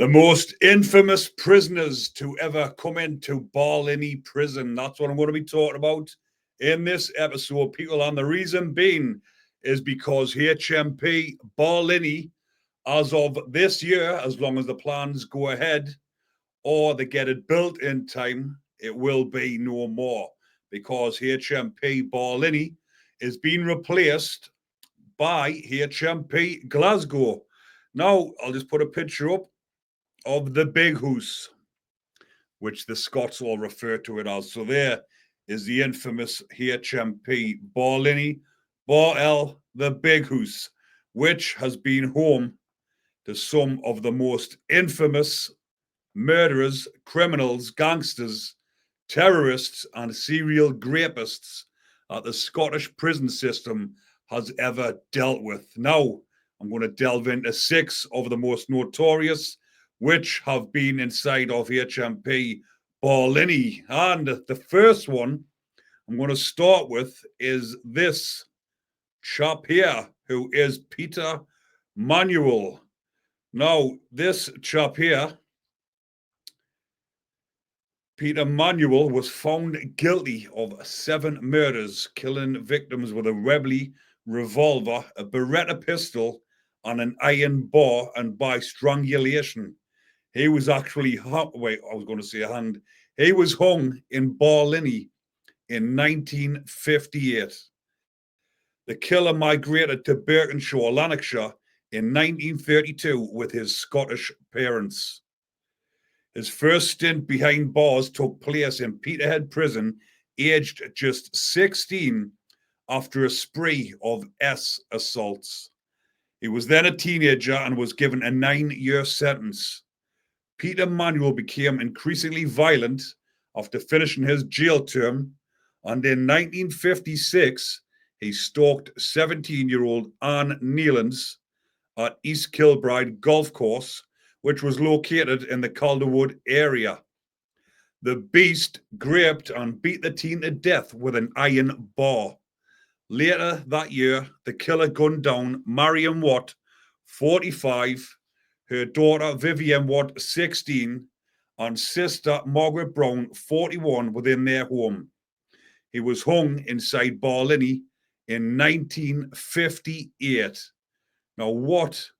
The most infamous prisoners to ever come into Barlinnie prison. That's what I'm going to be talking about in this episode, people. And the reason being is because HMP Barlinnie, as of this year, as long as the plans go ahead or they get it built in time, it will be no more, because HMP Barlinnie is being replaced by HMP Glasgow. Now, I'll just put a picture up of the Big House, which the Scots all refer to it as. So there is the infamous HMP Barlinnie, Boyle, the Big House, which has been home to some of the most infamous murderers, criminals, gangsters, terrorists, and serial rapists that the Scottish prison system has ever dealt with. Now, I'm going to delve into 6 of the most notorious, which have been inside of HMP Barlinnie. And the first one I'm going to start with is this chap here, who is Peter Manuel. Now, this chap here, Peter Manuel, was found guilty of 7 murders, killing victims with a Webley revolver, a Beretta pistol, and an iron bar, and by strangulation. He was actually, He was hung in Barlinnie in 1958. The killer migrated to Birkenshaw, Lanarkshire in 1932 with his Scottish parents. His first stint behind bars took place in Peterhead Prison, aged just 16, after a spree of assaults. He was then a teenager and was given a 9-year sentence. Peter Manuel became increasingly violent after finishing his jail term, and in 1956, he stalked 17-year-old Anne Nealance at East Kilbride Golf Course, which was located in the Calderwood area. The beast gripped and beat the teen to death with an iron bar. Later that year, the killer gunned down Marion Watt, 45, her daughter Vivienne Watt, 16, and sister Margaret Brown, 41, within their home. He was hung inside Barlinnie in 1958. Now, what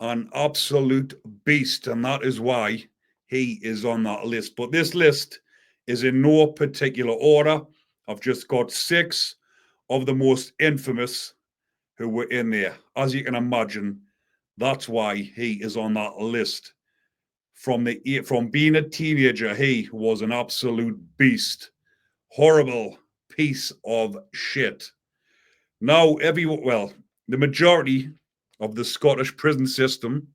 an absolute beast, and that is why he is on that list. But this list is in no particular order. I've just got 6 of the most infamous who were in there. As you can imagine, that's why he is on that list. From being a teenager, he was an absolute beast. Horrible piece of shit. Now, the majority of the Scottish prison system,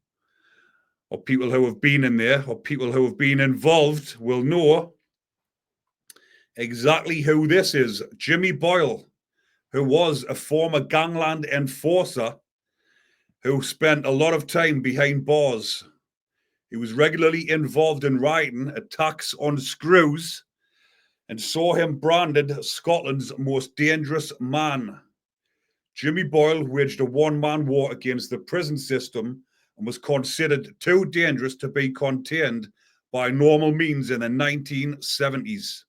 or people who have been in there, or people who have been involved, will know exactly who this is. Jimmy Boyle, who was a former gangland enforcer who spent a lot of time behind bars. He was regularly involved in rioting, attacks on screws, and saw him branded Scotland's most dangerous man. Jimmy Boyle waged a one-man war against the prison system and was considered too dangerous to be contained by normal means in the 1970s.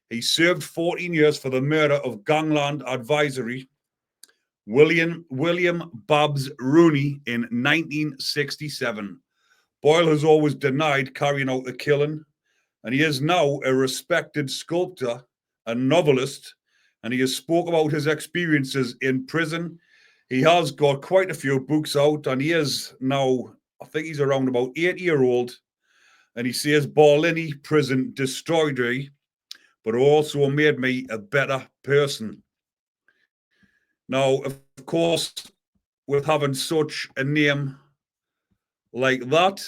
He served 14 years for the murder of gangland advisory William Babs Rooney in 1967. Boyle has always denied carrying out the killing, and he is now a respected sculptor and novelist, and he has spoke about his experiences in prison. He has got quite a few books out, and he is now, I think he's around about 80-year-old, and he says Barlinnie prison destroyed me, but also made me a better person. Now, of course, with having such a name like that,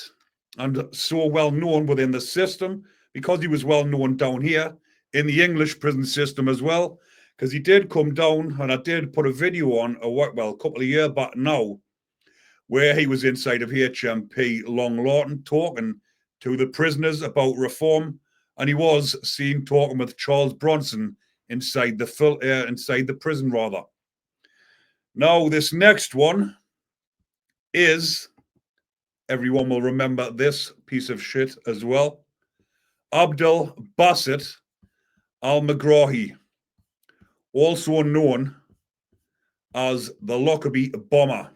and so well known within the system, because he was well known down here in the English prison system as well, because he did come down, and I did put a video on a couple of years back now, where he was inside of HMP Long Lawton talking to the prisoners about reform, and he was seen talking with Charles Bronson inside the prison rather. Now, this next one is Everyone will remember this piece of shit as well. Abdul Basit al-Megrahi, also known as the Lockerbie bomber.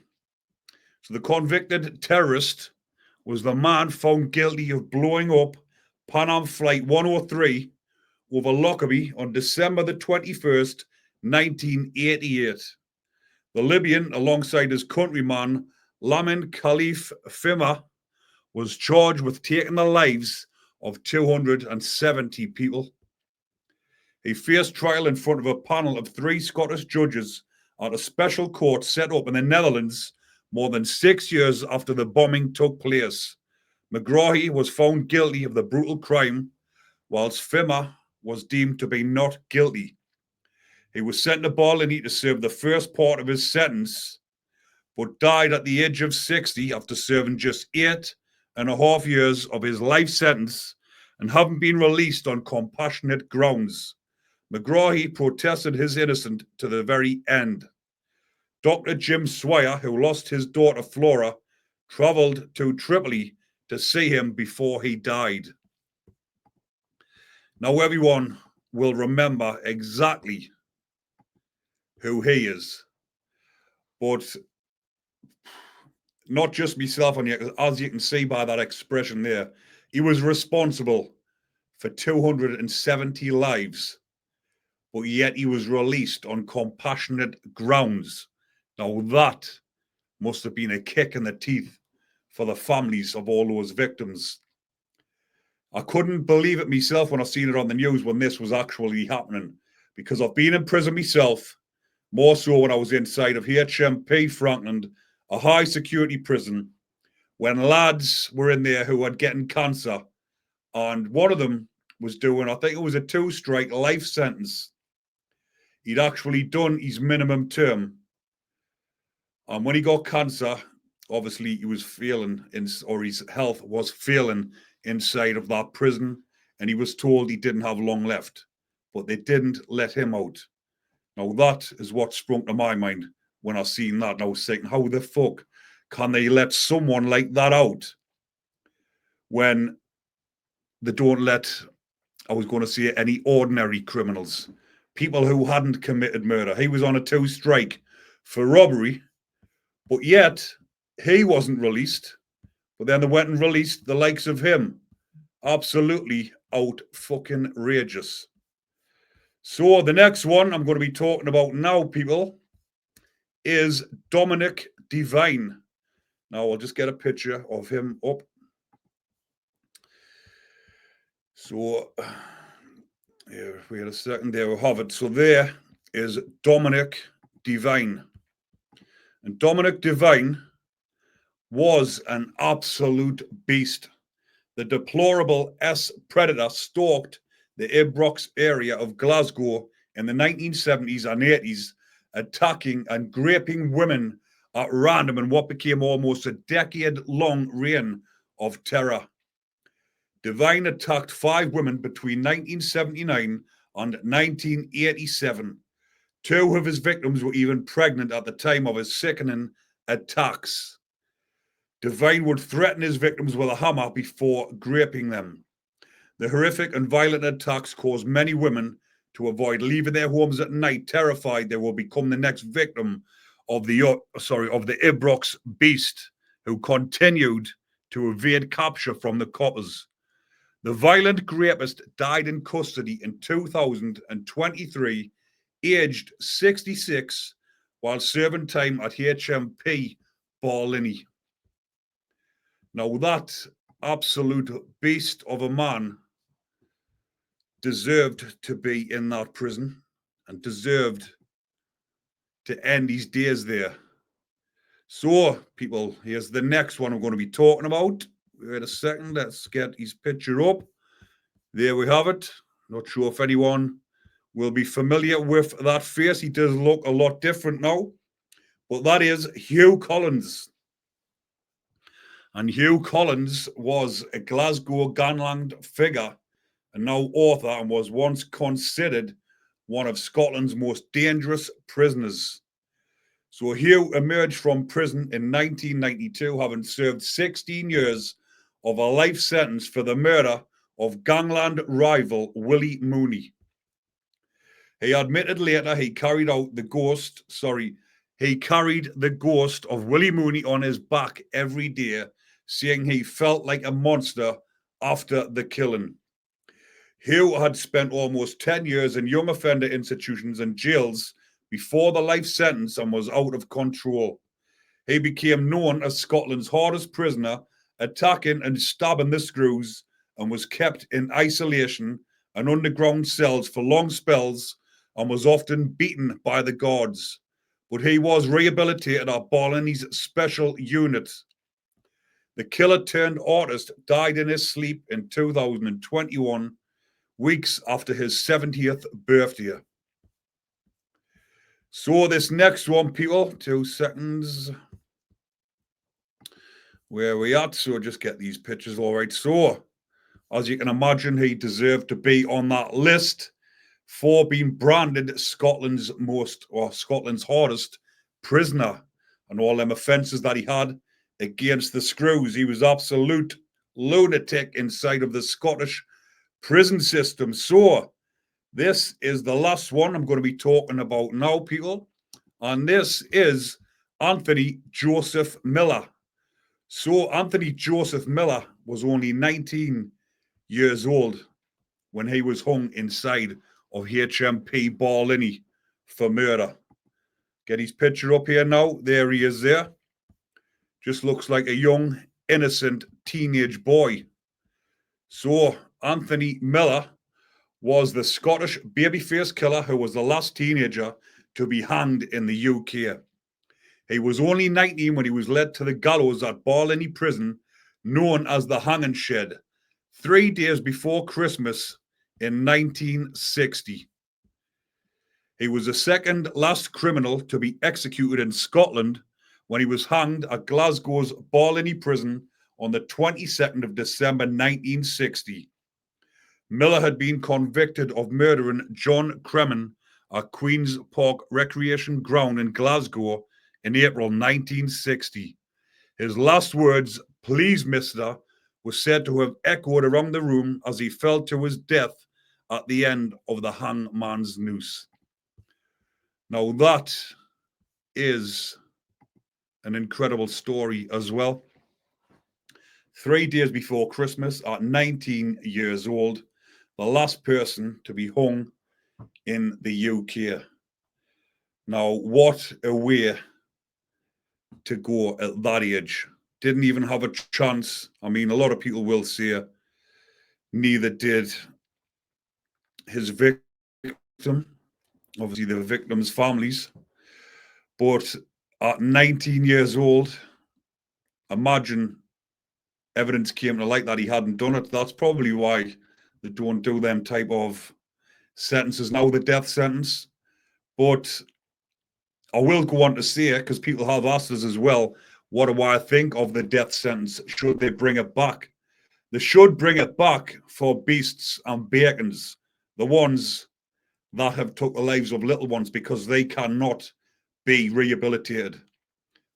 So the convicted terrorist was the man found guilty of blowing up Pan Am Flight 103 over Lockerbie on December the 21st, 1988. The Libyan, alongside his countryman Lamin Khalif Fima, was charged with taking the lives of 270 people. He faced trial in front of a panel of 3 Scottish judges at a special court set up in the Netherlands more than 6 years after the bombing took place. Megrahi was found guilty of the brutal crime, whilst Fima was deemed to be not guilty. He was sent to Barlinnie to serve the first part of his sentence, but died at the age of 60 after serving just 8.5 years of his life sentence and having been released on compassionate grounds. Megrahi protested his innocence to the very end. Dr. Jim Swire, who lost his daughter Flora, travelled to Tripoli to see him before he died. Now everyone will remember exactly who he is, but not just myself on you, as you can see by that expression there, he was responsible for 270 lives, but yet he was released on compassionate grounds. Now that must have been a kick in the teeth for the families of all those victims. I couldn't believe it myself when I seen it on the news when this was actually happening, because I've been in prison myself, more so when I was inside of HMP Franklin, a high security prison, when lads were in there who had getting cancer, and one of them was doing, I think it was a 2-strike life sentence. He'd actually done his minimum term. And when he got cancer, obviously he was failing, or his health was failing inside of that prison, and he was told he didn't have long left, but they didn't let him out. Now that is what sprung to my mind when I seen that, and I was thinking, how the fuck can they let someone like that out when they don't let, I was going to say, any ordinary criminals, people who hadn't committed murder. He was on a 2-strike for robbery, but yet he wasn't released. But then they went and released the likes of him. Absolutely out-fucking-rageous. So the next one I'm going to be talking about now, people, is Dominic Divine. Now I'll just get a picture of him up. So, here, wait a second, there we have it. So there is Dominic Divine. And Dominic Divine was an absolute beast. The deplorable S-Predator stalked the Ibrox area of Glasgow in the 1970s and 80s, attacking and raping women at random in what became almost a decade-long reign of terror. Divine attacked 5 women between 1979 and 1987. 2 of his victims were even pregnant at the time of his sickening attacks. Divine would threaten his victims with a hammer before raping them. The horrific and violent attacks caused many women to avoid leaving their homes at night, terrified they will become the next victim of the Ibrox beast, who continued to evade capture from the coppers. The violent rapist died in custody in 2023, aged 66, while serving time at HMP Barlinnie. Now that absolute beast of a man deserved to be in that prison and deserved to end his days there. So, people, here's the next one I'm going to be talking about. Wait a second, let's get his picture up. There we have it. Not sure if anyone will be familiar with that face. He does look a lot different now. But that is Hugh Collins. And Hugh Collins was a Glasgow gangland figure and now author, and was once considered one of Scotland's most dangerous prisoners. So Hugh emerged from prison in 1992, having served 16 years of a life sentence for the murder of gangland rival Willie Mooney. He admitted later he carried the ghost of Willie Mooney on his back every day, saying he felt like a monster after the killing. Hugh had spent almost 10 years in young offender institutions and jails before the life sentence and was out of control. He became known as Scotland's hardest prisoner, attacking and stabbing the screws, and was kept in isolation and underground cells for long spells and was often beaten by the guards. But he was rehabilitated at Barlinnie's special unit. The killer turned artist died in his sleep in 2021, weeks after his 70th birthday. So this next one, people, 2 seconds. Where are we at? So just get these pictures all right. So, as you can imagine, he deserved to be on that list for being branded Scotland's hardest prisoner, and all them offences that he had against the screws. He was absolute lunatic inside of the Scottish prison system. So this is the last one I'm going to be talking about now, people, and this is Anthony Joseph Miller. So Anthony Joseph Miller was only 19 years old when he was hung inside of HMP Barlinnie for murder. Get his picture up here now. There he is there. Just looks like a young, innocent teenage boy. So Anthony Miller was the Scottish babyface killer who was the last teenager to be hanged in the UK. He was only 19 when he was led to the gallows at Barlinnie prison, known as the Hanging Shed, 3 days before Christmas in 1960. He was the second last criminal to be executed in Scotland when he was hanged at Glasgow's Barlinnie prison on the 22nd of December 1960. Miller had been convicted of murdering John Cremin at Queen's Park Recreation Ground in Glasgow in April 1960. His last words, "Please, mister," was said to have echoed around the room as he fell to his death at the end of the hangman's noose. Now that is an incredible story as well. 3 days before Christmas, at 19 years old, the last person to be hung in the UK. Now, what a way to go at that age. Didn't even have a chance. I mean, a lot of people will say neither did his victim, obviously the victims' families. But at 19 years old, imagine evidence came to light that he hadn't done it. That's probably why they don't do them type of sentences now, the death sentence. But I will go on to say, because people have asked us as well, what do I think of the death sentence? Should they bring it back? They should bring it back for beasts and bacons, the ones that have took the lives of little ones, because they cannot be rehabilitated.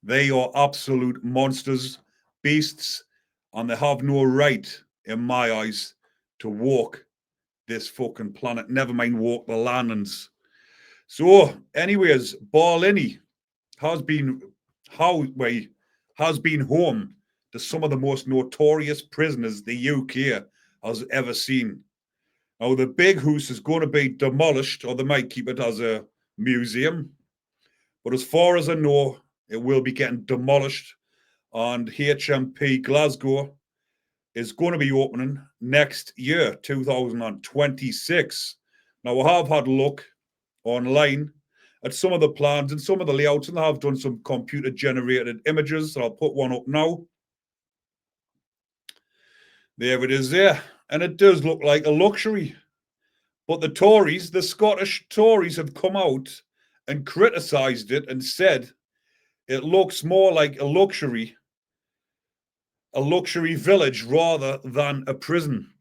They are absolute monsters, beasts, and they have no right, in my eyes, to walk this fucking planet, never mind walk the landings. So, anyways, Barlinnie has been home to some of the most notorious prisoners the UK has ever seen. Now, the big house is going to be demolished, or they might keep it as a museum. But as far as I know, it will be getting demolished, and HMP Glasgow is going to be opening next year, 2026. Now, I have had a look online at some of the plans and some of the layouts, and I have done some computer-generated images, so I'll put one up now. There it is there, and it does look like a luxury. But the Tories, the Scottish Tories, have come out and criticised it and said it looks more like a luxury village rather than a prison.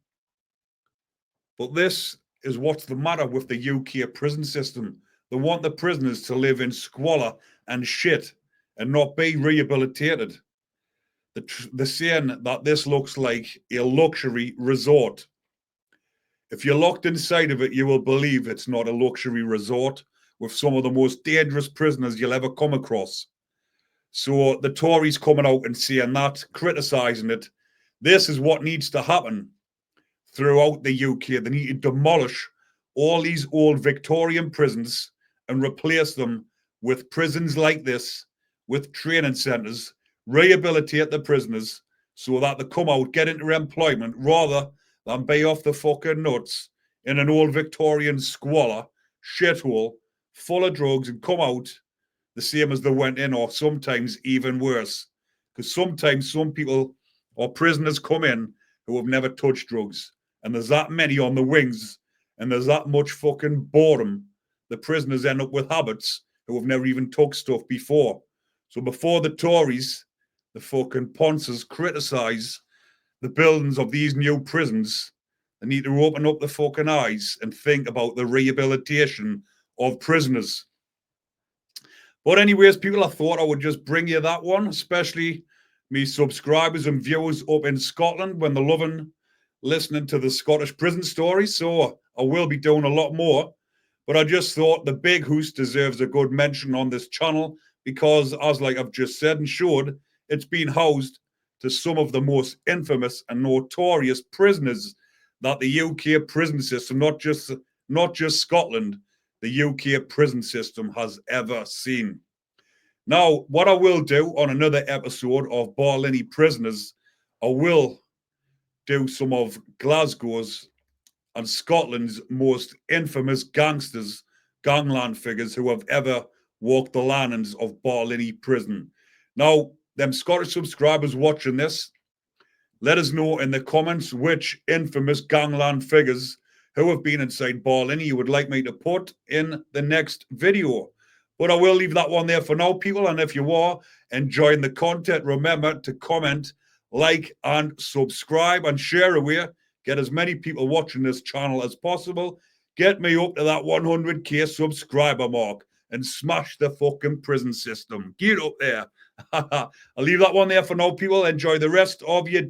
But this is what's the matter with the UK prison system. They want the prisoners to live in squalor and shit and not be rehabilitated. They're saying that this looks like a luxury resort. If you're locked inside of it, you will believe it's not a luxury resort with some of the most dangerous prisoners you'll ever come across. So the Tories coming out and saying that, criticising it, this is what needs to happen throughout the UK. They need to demolish all these old Victorian prisons and replace them with prisons like this, with training centres, rehabilitate the prisoners so that they come out, get into employment rather than be off the fucking nuts in an old Victorian squalor, shithole, full of drugs and come out the same as they went in, or sometimes even worse. Because sometimes some people or prisoners come in who have never touched drugs, and there's that many on the wings, and there's that much fucking boredom. The prisoners end up with habits who have never even took stuff before. So before the Tories, the fucking Ponces criticise the buildings of these new prisons, they need to open up the fucking eyes and think about the rehabilitation of prisoners. But anyways, people, I thought I would just bring you that one, especially me subscribers and viewers up in Scotland when they're loving listening to the Scottish prison stories. So I will be doing a lot more. But I just thought the Big Hoose deserves a good mention on this channel because, as like I've just said and showed, it's been housed to some of the most infamous and notorious prisoners that the UK prison system, not just Scotland, the UK prison system has ever seen. Now, what I will do on another episode of Barlinnie Prisoners, I will do some of Glasgow's and Scotland's most infamous gangsters, gangland figures who have ever walked the landings of Barlinnie Prison. Now, them Scottish subscribers watching this, let us know in the comments which infamous gangland figures who have been inside Barlinnie you would like me to put in the next video. But I will leave that one there for now, people. And if you are enjoying the content, remember to comment, like, and subscribe and share away. Get as many people watching this channel as possible. Get me up to that 100k subscriber mark and smash the fucking prison system. Get up there. I'll leave that one there for now, people. Enjoy the rest of your day.